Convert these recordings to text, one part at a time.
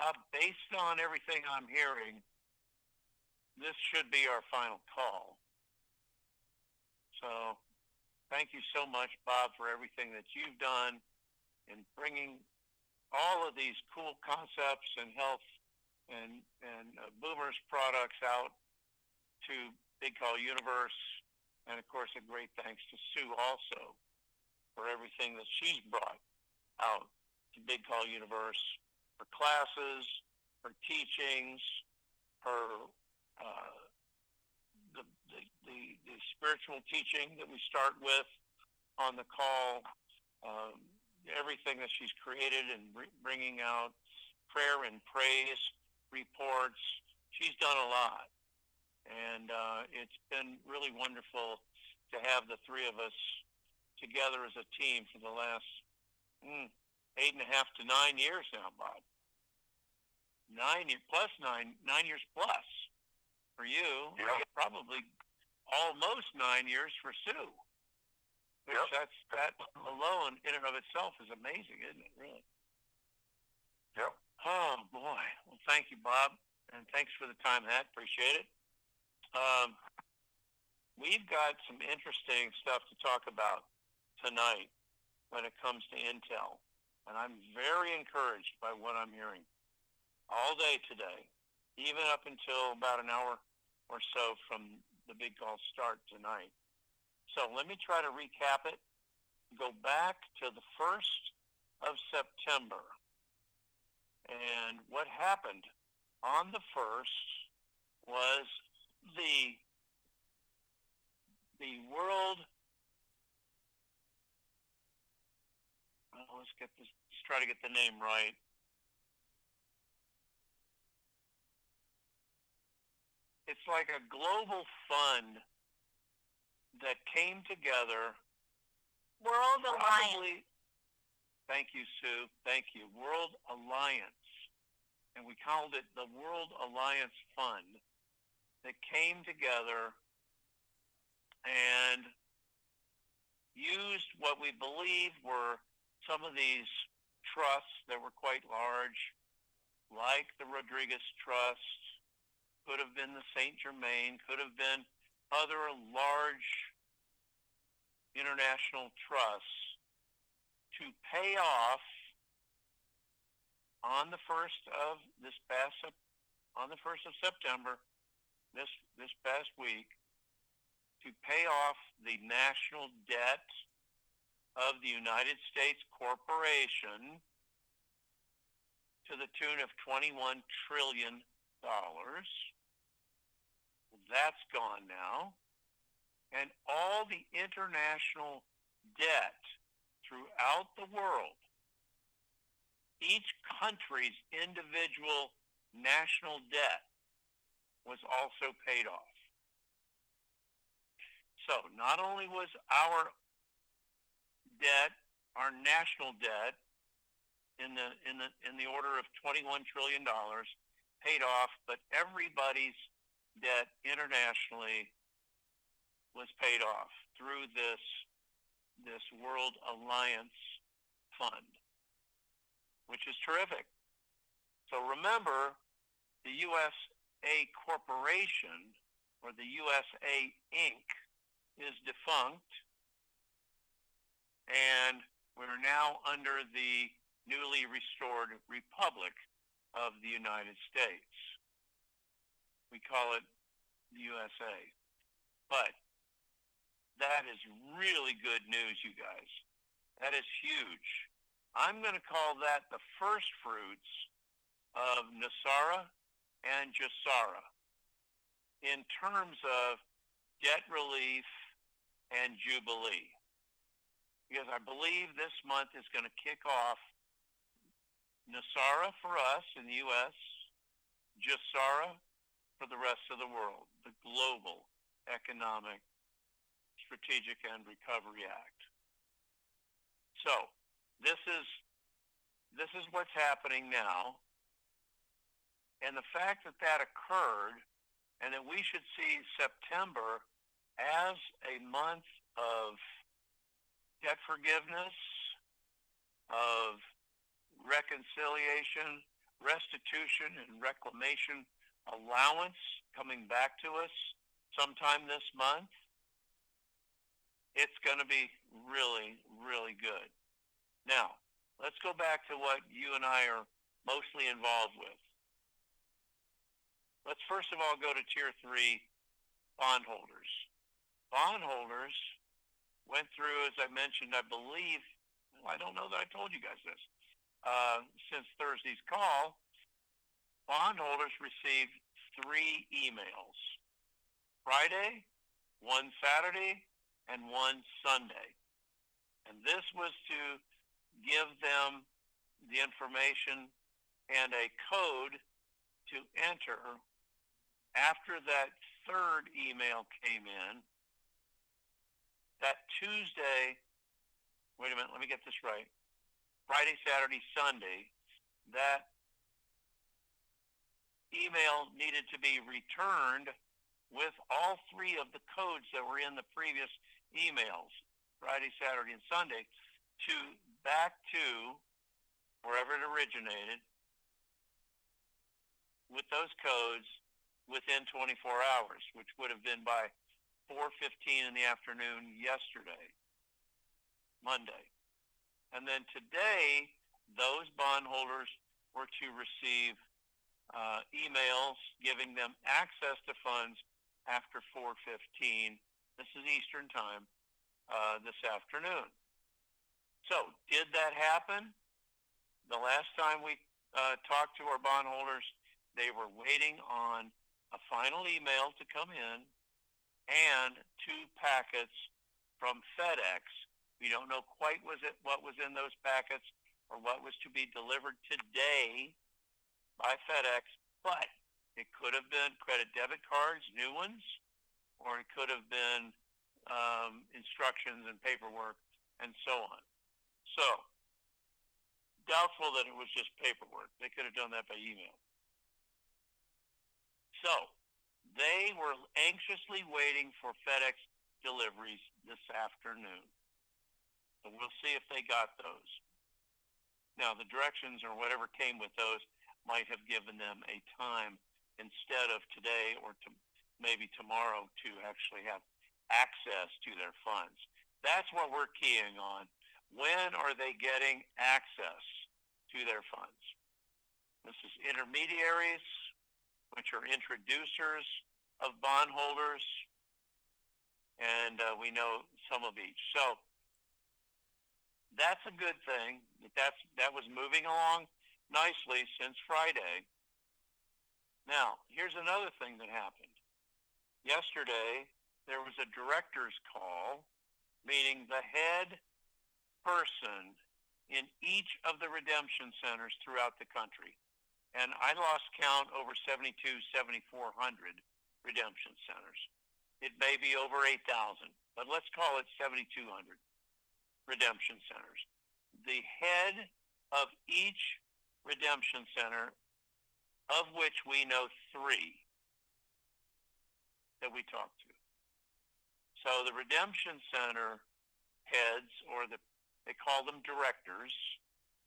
Bob, based on everything I'm hearing, this should be our final call. So thank you so much, Bob, for everything that you've done in bringing all of these cool concepts and health and Boomers products out to Big Call Universe. And of course, a great thanks to Sue also for everything that she's brought out to Big Call Universe, her classes, her teachings, her the spiritual teaching that we start with on the call, everything that she's created and bringing out prayer and praise reports. She's done a lot, and it's been really wonderful to have the three of us together as a team for the last 8.5 to 9 years now, Bob. 9 years plus 9 years plus for you. Yep. Probably almost 9 years for Sue. Which Yep. that alone in and of itself is amazing, isn't it? Really. Yep. Oh boy. Well, thank you, Bob, and thanks for the time, Hat. Appreciate it. We've got some interesting stuff to talk about tonight when it comes to Intel, and I'm very encouraged by what I'm hearing all day today, even up until about an hour or so from the big call start tonight. So let me try to recap it. Go back to the 1st of September. And what happened on the 1st was the world, let's try to get the name right. It's like a global fund that came together. World Alliance. Thank you, Sue. Thank you. World Alliance. And we called it the World Alliance Fund that came together and used what we believe were some of these trusts that were quite large, like the Rodriguez Trust, could have been the Saint Germain, could have been other large international trusts, to pay off on the 1st of September, this past week, to pay off the national debt of the United States corporation to the tune of $21 trillion. That's gone now. And all the international debt throughout the world, each country's individual national debt was also paid off. So not only was our debt, our national debt, in the order of $21 trillion paid off, but everybody's debt internationally was paid off through this World Alliance Fund, which is terrific. So remember, the USA Corporation, or the USA Inc., is defunct, and we're now under the newly restored Republic of the United States. We call it the USA. But that is really good news, you guys. That is huge. I'm going to call that the first fruits of NESARA and GESARA in terms of debt relief and jubilee. Because I believe this month is going to kick off NESARA for us in the U.S., GESARA for the rest of the world, the Global Economic Strategic and Recovery Act. So this is what's happening now. And the fact that that occurred, and that we should see September as a month of debt forgiveness, of reconciliation, restitution and reclamation allowance coming back to us sometime this month. It's going to be really, really good. Now, let's go back to what you and I are mostly involved with. Let's first of all go to Tier 3 bondholders. Bondholders went through, as I mentioned, I believe, I don't know that I told you guys this, since Thursday's call, bondholders received 3 emails. Friday, 1 Saturday, and 1 Sunday. And this was to give them the information and a code to enter after that 3rd email came in. That Tuesday, wait a minute, let me get this right. Friday, Saturday, Sunday, that email needed to be returned with all 3 of the codes that were in the previous emails, Friday, Saturday, and Sunday, back to wherever it originated with those codes within 24 hours, which would have been by 4:15 in the afternoon yesterday, Monday. And then today, those bondholders were to receive emails giving them access to funds after 4:15. This is Eastern time this afternoon. So, did that happen? The last time we talked to our bondholders, they were waiting on a final email to come in and 2 packets from FedEx. We don't know quite what was in those packets or what was to be delivered today by FedEx, but it could have been credit debit cards, new ones, or it could have been instructions and paperwork and so on. So, doubtful that it was just paperwork. They could have done that by email. So, they were anxiously waiting for FedEx deliveries this afternoon. So we'll see if they got those. Now, the directions or whatever came with those might have given them a time instead of today or maybe tomorrow to actually have access to their funds. That's what we're keying on. When are they getting access to their funds? This is intermediaries, which are introducers of bondholders, and we know some of each. So that's a good thing. That was moving along nicely since Friday. Now, here's another thing that happened. Yesterday, there was a director's call, meaning the head person in each of the redemption centers throughout the country. And I lost count over 7,400 redemption centers. It may be over 8,000, but let's call it 7,200 redemption centers. The head of each redemption center, of which we know 3 that we talked to. So the redemption center heads, or they call them directors,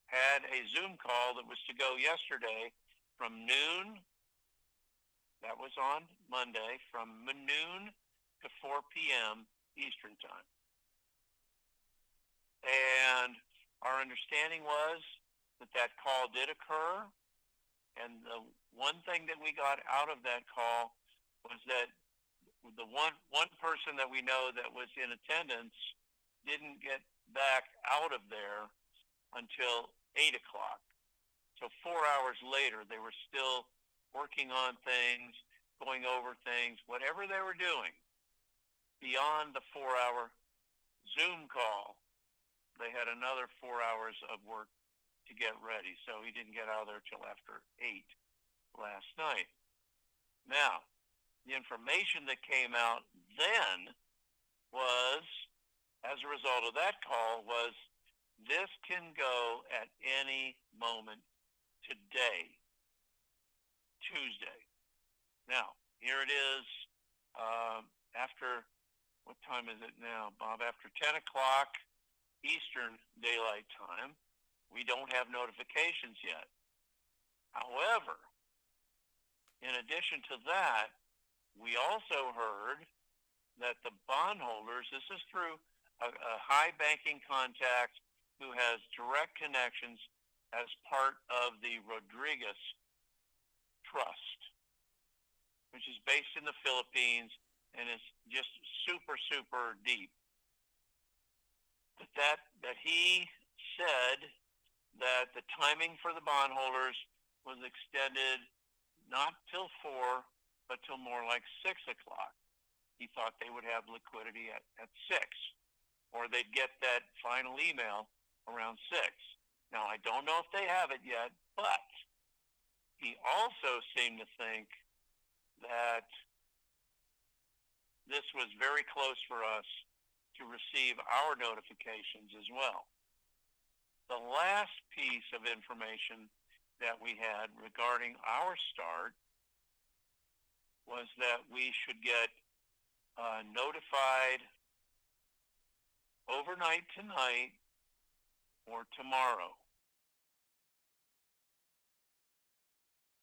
had a Zoom call that was to go yesterday from noon, that was on Monday, from noon to 4 p.m. Eastern time. And our understanding was that call did occur, and the one thing that we got out of that call was that the one person that we know that was in attendance didn't get back out of there until 8 o'clock. So 4 hours later, they were still working on things, going over things, whatever they were doing. Beyond the 4-hour Zoom call, they had another 4 hours of work to get ready. So he didn't get out of there till after 8 last night. Now, the information that came out then was, as a result of that call, was this can go at any moment today, Tuesday. Now, here it is after, what time is it now, Bob? After 10 o'clock Eastern Daylight Time. We don't have notifications yet. However, in addition to that, we also heard that the bondholders, this is through a high banking contact who has direct connections as part of the Rodriguez Trust, which is based in the Philippines and is just super, super deep. That he said that the timing for the bondholders was extended not till 4, but till more like 6 o'clock. He thought they would have liquidity at 6, or they'd get that final email around 6. Now, I don't know if they have it yet, but he also seemed to think that this was very close for us to receive our notifications as well. The last piece of information that we had regarding our start was that we should get notified overnight tonight or tomorrow.